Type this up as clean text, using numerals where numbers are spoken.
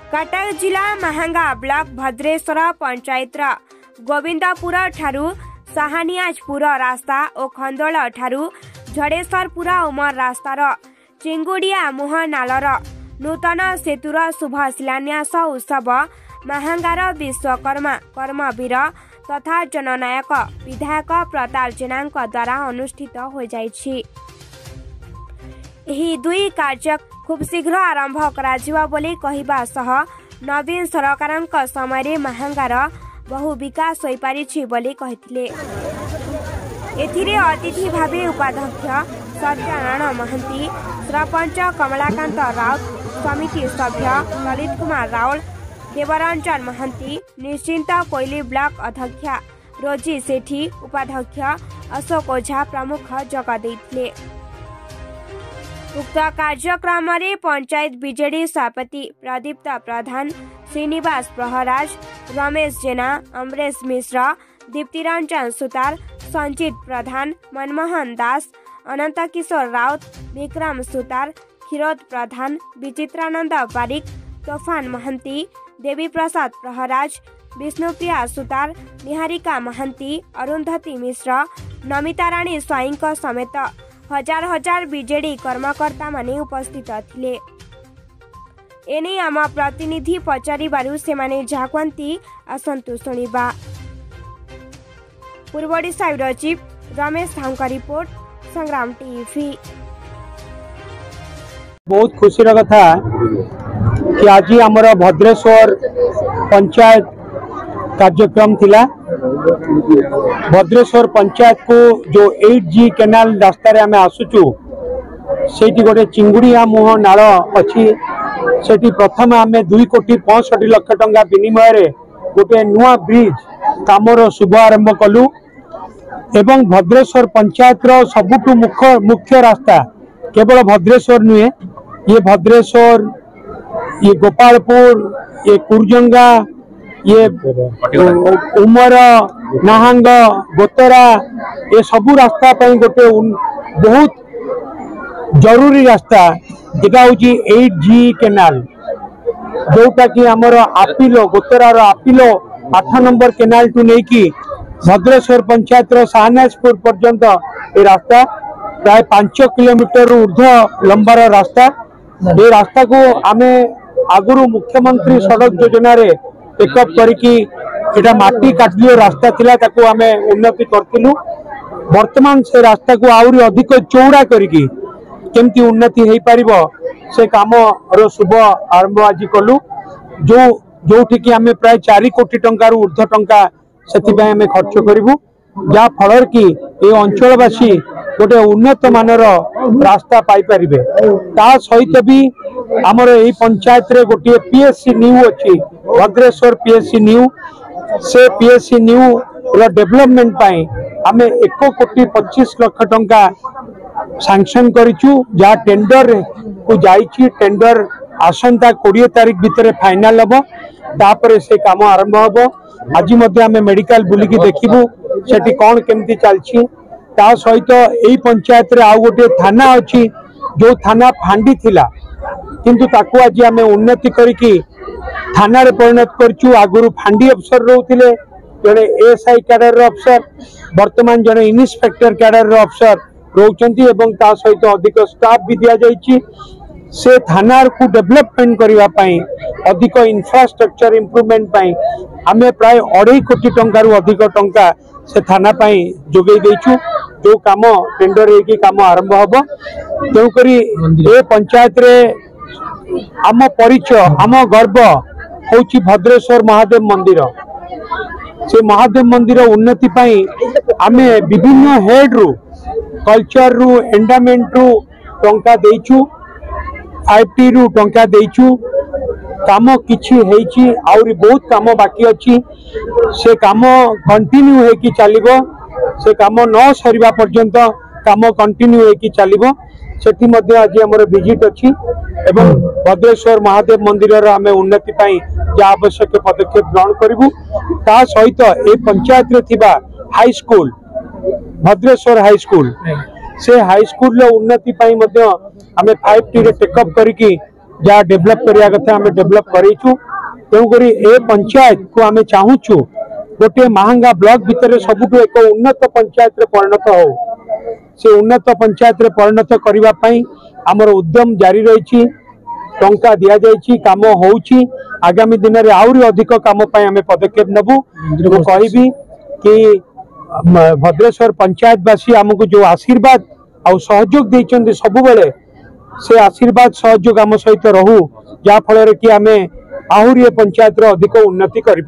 कटक जिला महांगा ब्लॉक भद्रेश्वर पंचायत गोविंदपुर ठारू साहानियाजपुर रास्ता और खंदोल ठारू झड़ेश्वरपुर उमर रास्तार चिंगुड़िया मुह नालर नूतन सेतुर शुभ शिलान्यास उत्सव महांगार विश्वकर्मा कर्मवीर तथा जननायक विधायक प्रताप जेना द्वारा अनुष्ठित हो जाइछि। एही दुई कार्य खूब शीघ्र आरंभ करा बोली कहिबा सह नवीन सरकारक समय महांगार बहु विकास हो पारिछि बोली कहिथिले। एथिरे अतिथि भावे उपाध्यक्ष सत्यानारायण महंती, सरपंच कमलाकांत राउत, समिति सभ्य ललित कुमार राउल, देवरंजन महंती, निश्चिंत कोइली ब्लॉक अध्यक्ष रोजी सेठी, उपाध्यक्ष अशोक ओझा प्रमुख जग देथिले। उक्त कार्यक्रम में पंचायत बीजेडी सभापति प्रदीप्त प्रधान, श्रीनिवास प्रहराज, रमेश जेना, अमरेश मिश्र, दीप्तिरंजन सुतार, संजीत प्रधान, मनमोहन दास, अनंत किशोर राउत, विक्रम सुतार, खिरोद प्रधान, विचित्रानंद बारिक, तोफान महंती, देवी प्रसाद प्रहराज, विष्णुप्रिया सुतार, निहारिका महंती, अरुंधति मिश्र, नमिता राणी स्वाई समेत हजार हजार बीजेडी कर्मकर्ता माने उपस्थित थिले। एने आम प्रतिनिधि पचारिबारु सेमाने झाकवंती आसंतु सुनिबा। पूर्व Odisha bureau chief Ramesh Sahu report, संग्राम टीवी। बहुत खुशी कथा कि आज आमर भद्रेश्वर पंचायत कार्यक्रम थिला। भद्रेश्वर पंचायत को जो 8G केनाल रास्ता रे आमे आसुचु सेठी गोटे चिंगुड़िया मुह नाल अछि। सेठी प्रथम आमे 2,65,00,000 टंका विनिमय रे गोटे नुआ ब्रिज कामर शुभ आरंभ कलु एवं भद्रेश्वर पंचायत रो सबुठु मुख्य रास्ता केवल भद्रेश्वर नुहे, ये भद्रेश्वर, ये गोपालपुर, ये कुरजंगा, ये उमर, नाहंग, गोतरा, ये सबू रास्ता पर गोटे बहुत जरूरी रास्ता जेटा हूँ 8G केनाल, जोटा कि आमर आपिलो गोतरार आपिलो 8 नंबर केनाल टू नहीं कि भद्रेश्वर पंचायत साहनाजपुर पर्यंत ये रास्ता प्राय 5 किलोमीटर ऊर्ध्व लंबार रास्ता। ये रास्ता को आमे आगुरु मुख्यमंत्री सड़क योजना रे टेकअप करके एटा माटी काटलियो रास्ता थिला ताको आमे उन्नति करथिलु। वर्तमान से रास्ता को आउरी अधिक चौड़ा करके केमती उन्नति हेई पारिबो से काम रो शुभ आरंभ आज कलु। जोठी कि आमे प्राय 4 कोटी टंकार ऊर्ध्व टंका सेति आमे खर्च करिवु, जा फलर कि ए अंचलवासी गोटे उन्नत मानर रास्ता पाई पारिबे। ता सहित भी आमर एई पंचायत रे गोटे PSC न्यू अछि, भद्रेश्वर PSC न्यू। से PSC न्यू रो डेवलपमेंट पाई आमे 1,25,00,000 टंका सैंक्शन करिचु, जा टेंडर को जाइछि। टेंडर आसंता 20 तारिख भितर फाइनल हबो, तापरे से काम आरंभ हबो। आज मध्य आमे मेडिकल बुलिकी देखिबु सेठी कोन केमती चलछि। ता सहित एई पंचायत रे आ गोटे थाना अछि, जो थाना फांडी थिला किंतु ताकू आज आमे उन्नति करिकी थाना रे परिणत करछु। आगुरु फांडी अफसर रहउथिले, जने ASI कैडर रो अफसर, वर्तमान जने इन्स्पेक्टर कैडर रो अफसर रहउचंती एवं ता सहित अधिक स्टाफ भी दिया जाइछि। से थाना को डेवलपमेंट करबा पई अधिक इंफ्रास्ट्रक्चर इंप्रूवमेंट पई आमे प्राय 2.5 कोटी टंका रु अधिक टंका से थाना पई जोगै देछु। जो काम टेंडर हे की काम आरंभ हबो, तेउ करी ए पंचायत रे आम परिचय आम गर्व होची भद्रेश्वर महादेव मंदिर। से महादेव मंदिर उन्नति पई आमे विभिन्न हेड रु कल्चर रु एंडामेंट रु टंका देइछु, 5T रु टंका देइछु। काम किछि हेछि, आउरी बहुत काम बाकी अछि। से काम कंटिन्यू हे कि चलिबो, से काम न सरिबा पर्यंत काम कंटिन्यू हे कि चलिबो। सेठी मध्य आज हमर विजिट अछि एवं भद्रेश्वर महादेव मंदिर आमे उन्नति पाई जा आवश्यक पदक्षेप ग्रहण करिवु। ता सहित ए पंचायत रे थिबा high school, Bhadreshwar high school, से हाई स्कूल रो उन्नति पाई मध्य आमे 5T रे टेकअप करिकी जहाँ डेभलप करने कथा आम डेभलप करूँ। तेणुक ए पंचायत को आम चाहूँ गोटे महांगा ब्लॉक भितर सबुठ एक उन्नत पंचायत परिणत हो से उन्नत पंचायत परिणत करने आमर उद्यम जारी रही टंका दि जाइए कम हो आगामी दिन में आहरी अधिक कम आम पदक्षेप नेबू। कहि कि भद्रेश्वर पंचायतवासी आमको जो आशीर्वाद आ सहयोग देते सबु बेले से आशीर्वाद सहयोग आम सहित रहू जहाँ फल कि आम आहरी पंचायत अधिक उन्नति कर।